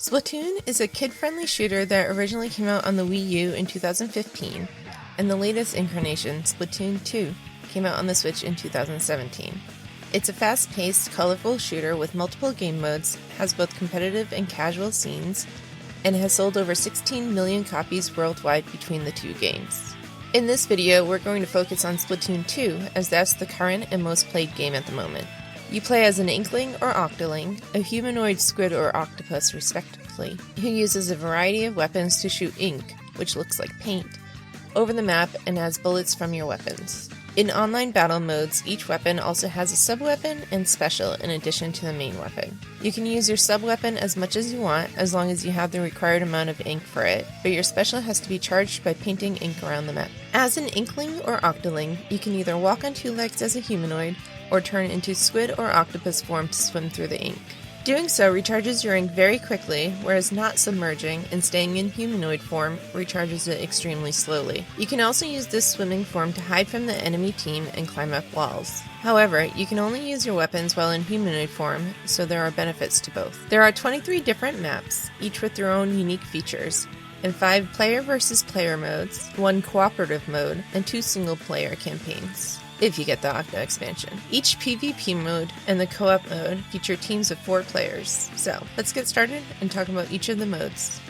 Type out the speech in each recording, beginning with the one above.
Splatoon is a kid-friendly shooter that originally came out on the Wii U in 2015, and the latest incarnation, Splatoon 2, came out on the Switch in 2017. It's a fast-paced, colorful shooter with multiple game modes, has both competitive and casual scenes, and has sold over 16 million copies worldwide between the two games. In this video, we're going to focus on Splatoon 2, as that's the current and most played game at the moment. You play as an Inkling or Octoling, a humanoid squid or octopus respectively, who uses a variety of weapons to shoot ink, which looks like paint, over the map and has bullets from your weapons. In online battle modes, each weapon also has a sub-weapon and special in addition to the main weapon. You can use your sub-weapon as much as you want, as long as you have the required amount of ink for it, but your special has to be charged by painting ink around the map. As an Inkling or Octoling, you can either walk on two legs as a humanoid, or turn into squid or octopus form to swim through the ink. Doing so recharges your ink very quickly, whereas not submerging and staying in humanoid form recharges it extremely slowly. You can also use this swimming form to hide from the enemy team and climb up walls. However, you can only use your weapons while in humanoid form, so there are benefits to both. There are 23 different maps, each with their own unique features, and 5 player versus player modes, 1 cooperative mode, and 2 single player campaigns, if you get the Octo expansion. Each PvP mode and the co-op mode feature teams of 4 players. So, let's get started and talk about each of the modes.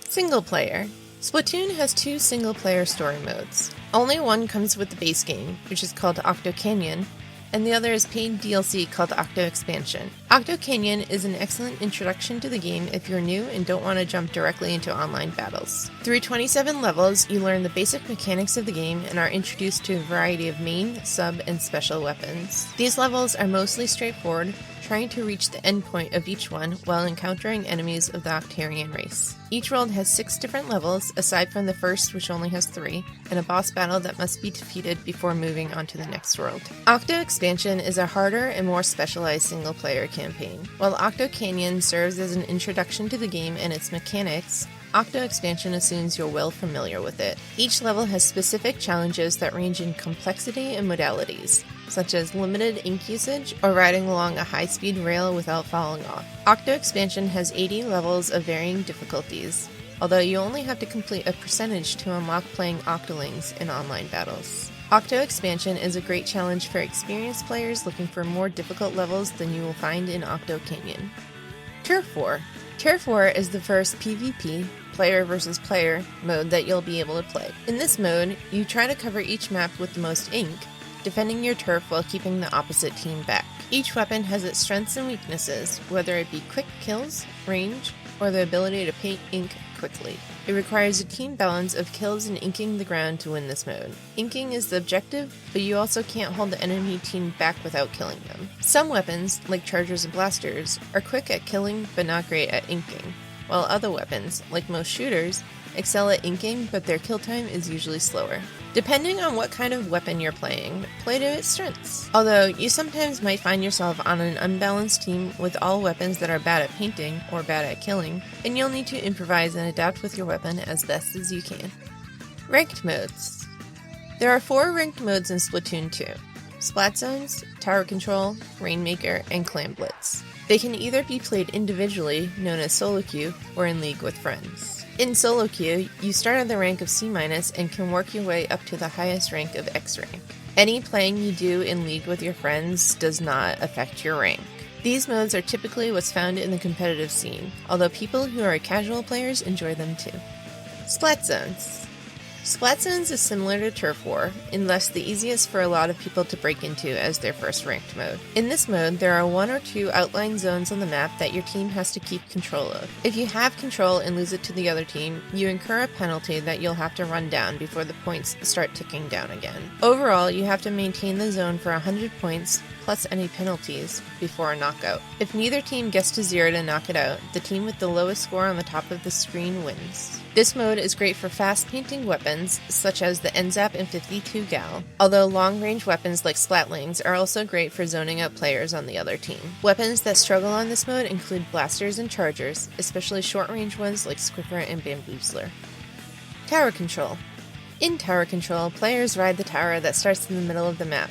Single player. Splatoon has 2 single player story modes. Only one comes with the base game, which is called Octo Canyon, and the other is paid DLC called Octo Expansion. Octo Canyon is an excellent introduction to the game if you're new and don't want to jump directly into online battles. Through 27 levels, you learn the basic mechanics of the game and are introduced to a variety of main, sub, and special weapons. These levels are mostly straightforward, trying to reach the end point of each one while encountering enemies of the Octarian race. Each world has 6 different levels, aside from the first, which only has 3, and a boss battle that must be defeated before moving on to the next world. Octo Expansion is a harder and more specialized single-player campaign. While Octo Canyon serves as an introduction to the game and its mechanics, Octo Expansion assumes you're well familiar with it. Each level has specific challenges that range in complexity and modalities, such as limited ink usage or riding along a high-speed rail without falling off. Octo Expansion has 80 levels of varying difficulties, although you only have to complete a percentage to unlock playing Octolings in online battles. Octo Expansion is a great challenge for experienced players looking for more difficult levels than you will find in Octo Canyon. Turf War. Turf War is the first PvP, player versus player, mode that you'll be able to play. In this mode, you try to cover each map with the most ink, defending your turf while keeping the opposite team back. Each weapon has its strengths and weaknesses, whether it be quick kills, range, or the ability to paint ink quickly. It requires a team balance of kills and inking the ground to win this mode. Inking is the objective, but you also can't hold the enemy team back without killing them. Some weapons, like chargers and blasters, are quick at killing but not great at inking, while other weapons, like most shooters, excel at inking but their kill time is usually slower. Depending on what kind of weapon you're playing, play to its strengths. Although, you sometimes might find yourself on an unbalanced team with all weapons that are bad at painting or bad at killing, and you'll need to improvise and adapt with your weapon as best as you can. Ranked modes. There are 4 ranked modes in Splatoon 2. Splat Zones, Tower Control, Rainmaker, and Clan Blitz. They can either be played individually, known as solo queue, or in league with friends. In solo queue, you start at the rank of C- and can work your way up to the highest rank of X rank. Any playing you do in league with your friends does not affect your rank. These modes are typically what's found in the competitive scene, although people who are casual players enjoy them too. Splat Zones. Splat Zones is similar to Turf War, and thus the easiest for a lot of people to break into as their first ranked mode. In this mode, there are 1 or 2 outlined zones on the map that your team has to keep control of. If you have control and lose it to the other team, you incur a penalty that you'll have to run down before the points start ticking down again. Overall, you have to maintain the zone for 100 points, plus any penalties, before a knockout. If neither team gets to 0 to knock it out, the team with the lowest score on the top of the screen wins. This mode is great for fast painting weapons, such as the NZAP and 52 Gal, although long-range weapons like Splatlings are also great for zoning out players on the other team. Weapons that struggle on this mode include blasters and chargers, especially short-range ones like Squicker and Bamboozler. Tower Control. In Tower Control, players ride the tower that starts in the middle of the map.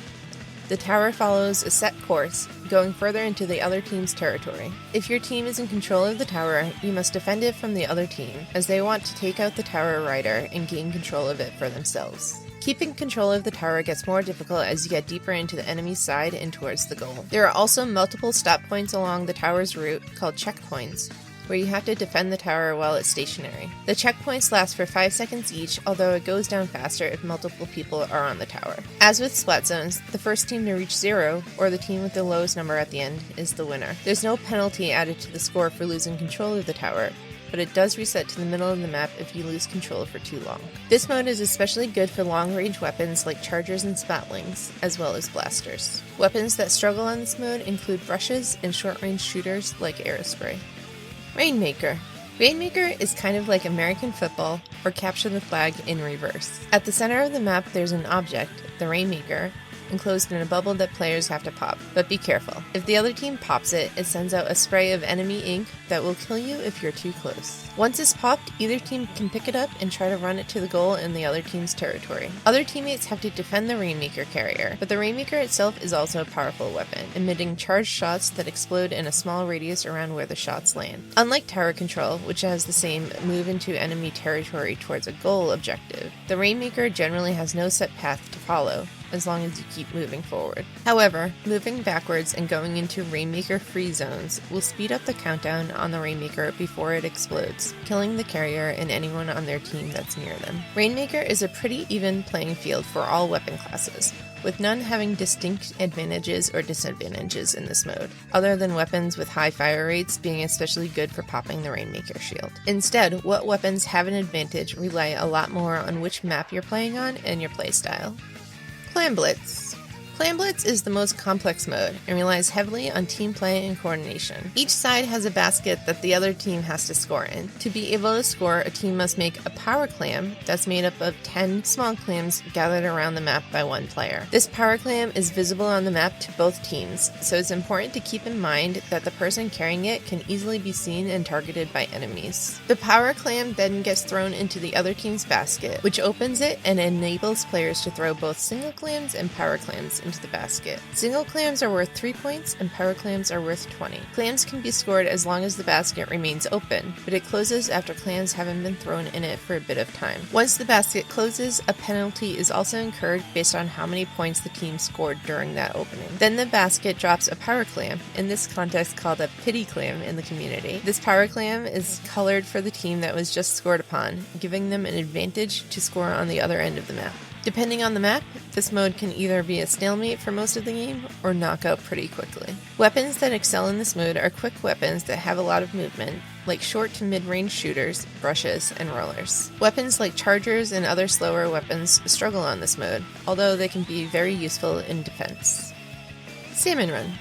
The tower follows a set course, going further into the other team's territory. If your team is in control of the tower, you must defend it from the other team, as they want to take out the tower rider and gain control of it for themselves. Keeping control of the tower gets more difficult as you get deeper into the enemy's side and towards the goal. There are also multiple stop points along the tower's route called checkpoints, where you have to defend the tower while it's stationary. The checkpoints last for 5 seconds each, although it goes down faster if multiple people are on the tower. As with splat zones, the first team to reach 0, or the team with the lowest number at the end, is the winner. There's no penalty added to the score for losing control of the tower, but it does reset to the middle of the map if you lose control for too long. This mode is especially good for long-range weapons like chargers and spatlings, as well as blasters. Weapons that struggle on this mode include brushes and short-range shooters like aerospray. Rainmaker. Rainmaker is kind of like American football, or capture the flag in reverse. At the center of the map there's an object, the Rainmaker, enclosed in a bubble that players have to pop, but be careful. If the other team pops it, it sends out a spray of enemy ink that will kill you if you're too close. Once it's popped, either team can pick it up and try to run it to the goal in the other team's territory. Other teammates have to defend the Rainmaker carrier, but the Rainmaker itself is also a powerful weapon, emitting charged shots that explode in a small radius around where the shots land. Unlike tower control, which has the same move into enemy territory towards a goal objective, the Rainmaker generally has no set path to follow, as long as you keep moving forward. However, moving backwards and going into Rainmaker-free zones will speed up the countdown on the Rainmaker before it explodes, killing the carrier and anyone on their team that's near them. Rainmaker is a pretty even playing field for all weapon classes, with none having distinct advantages or disadvantages in this mode, other than weapons with high fire rates being especially good for popping the Rainmaker shield. Instead, what weapons have an advantage rely a lot more on which map you're playing on and your playstyle. Plan Blitz. Plan Blitz is the most complex mode and relies heavily on team play and coordination. Each side has a basket that the other team has to score in. To be able to score, a team must make a power clam that's made up of 10 small clams gathered around the map by one player. This power clam is visible on the map to both teams, so it's important to keep in mind that the person carrying it can easily be seen and targeted by enemies. The power clam then gets thrown into the other team's basket, which opens it and enables players to throw both single clams and power clams into the basket. Single clams are worth 3 points and power clams are worth 20. Clams can be scored as long as the basket remains open, but it closes after clams haven't been thrown in it for a bit of time. Once the basket closes, a penalty is also incurred based on how many points the team scored during that opening. Then the basket drops a power clam, in this context called a pity clam in the community. This power clam is colored for the team that was just scored upon, giving them an advantage to score on the other end of the map. Depending on the map, this mode can either be a stalemate for most of the game or knock out pretty quickly. Weapons that excel in this mode are quick weapons that have a lot of movement, like short to mid-range shooters, brushes, and rollers. Weapons like chargers and other slower weapons struggle on this mode, although they can be very useful in defense. Salmon Run.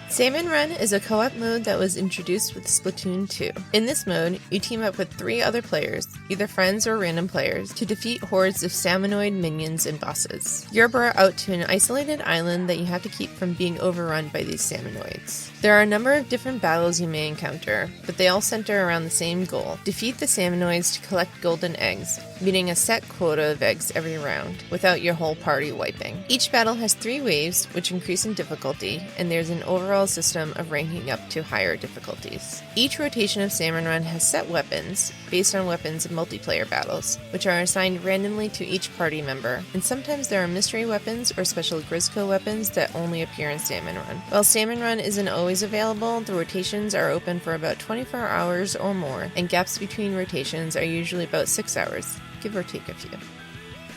Salmon Run is a co-op mode that was introduced with Splatoon 2. In this mode, you team up with 3 other players, either friends or random players, to defeat hordes of salmonoid minions and bosses. You're brought out to an isolated island that you have to keep from being overrun by these salmonoids. There are a number of different battles you may encounter, but they all center around the same goal: defeat the salmonoids to collect golden eggs, meeting a set quota of eggs every round, without your whole party wiping. Each battle has 3 waves, which increase in difficulty, and there's an overall system of ranking up to higher difficulties. Each rotation of Salmon Run has set weapons, based on weapons in multiplayer battles, which are assigned randomly to each party member, and sometimes there are mystery weapons or special Grizzco weapons that only appear in Salmon Run. While Salmon Run isn't always available, the rotations are open for about 24 hours or more, and gaps between rotations are usually about 6 hours, give or take a few.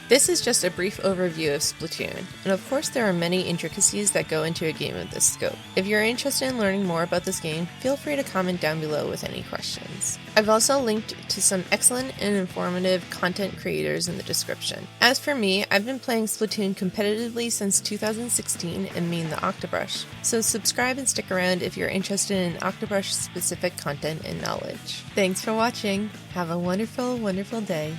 This is just a brief overview of Splatoon, and of course there are many intricacies that go into a game of this scope. If you're interested in learning more about this game, feel free to comment down below with any questions. I've also linked to some excellent and informative content creators in the description. As for me, I've been playing Splatoon competitively since 2016 and main the Octobrush, so subscribe and stick around if you're interested in Octobrush specific content and knowledge. Thanks for watching! Have a wonderful, wonderful day.